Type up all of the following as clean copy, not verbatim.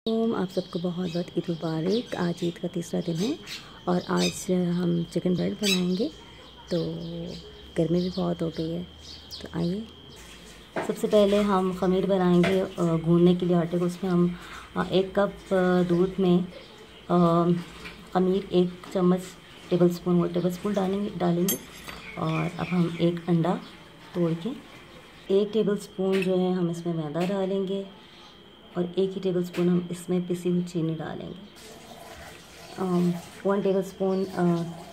आप सबको बहुत बहुत ईद मुबारक। आज ईद का तीसरा दिन है और आज हम चिकन ब्रेड बनाएंगे। तो गर्मी भी बहुत हो गई है, तो आइए सबसे पहले हम ख़मीर बनाएंगे। गूंदने के लिए आटे को, उसमें हम 1 कप दूध में ख़मीर 1 चम्मच टेबल स्पून डालेंगे। और अब हम 1 अंडा तोड़ के 1 टेबलस्पून जो है हम इसमें मैदा डालेंगे और 1 ही टेबलस्पून हम इसमें पिसी हुई चीनी डालेंगे। 1 टेबलस्पून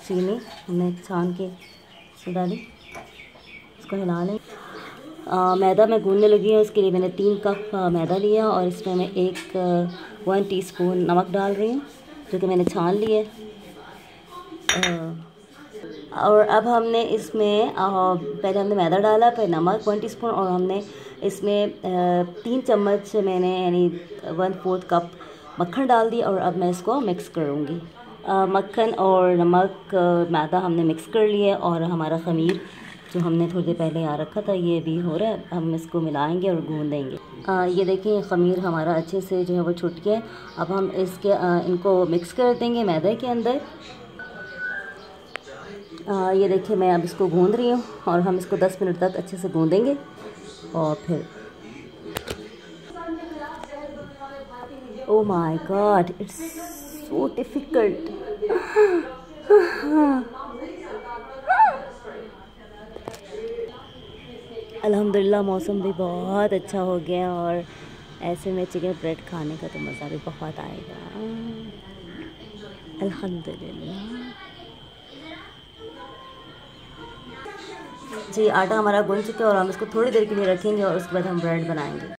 चीनी हमने छान के इसमें डाली, इसको हिला लें। मैदा मैं गूंदने लगी हूँ, उसके लिए मैंने 3 कप मैदा लिया और इसमें मैं 1 टीस्पून नमक डाल रही हूँ, जो कि मैंने छान लिया है। और अब हमने इसमें पहले हमने मैदा डाला, फिर नमक 1 टीस्पून, और हमने इसमें 3 चम्मच मैंने यानी 1/4 कप मक्खन डाल दी। और अब मैं इसको मिक्स करूँगी। मक्खन और नमक मैदा हमने मिक्स कर लिया और हमारा ख़मीर जो हमने थोड़ी देर पहले यहाँ रखा था ये भी हो रहा है। हम इसको मिलाएंगे और गूंद देंगे। ये देखिए ख़मीर हमारा अच्छे से जो है वो छूट गया। अब हम इनको मिक्स कर देंगे मैदे के अंदर। ये देखिए मैं अब इसको गूंद रही हूँ और हम इसको 10 मिनट तक अच्छे से गूंदेंगे। और फिर oh my God, it's so difficult. अल्हम्दुलिल्लाह मौसम भी बहुत अच्छा हो गया और ऐसे में चिकन ब्रेड खाने का तो मज़ा भी बहुत आएगा। अल्हम्दुलिल्लाह जी, आटा हमारा गूंद चुका है और हम इसको थोड़ी देर के लिए रखेंगे और उसके बाद हम ब्रेड बनाएंगे।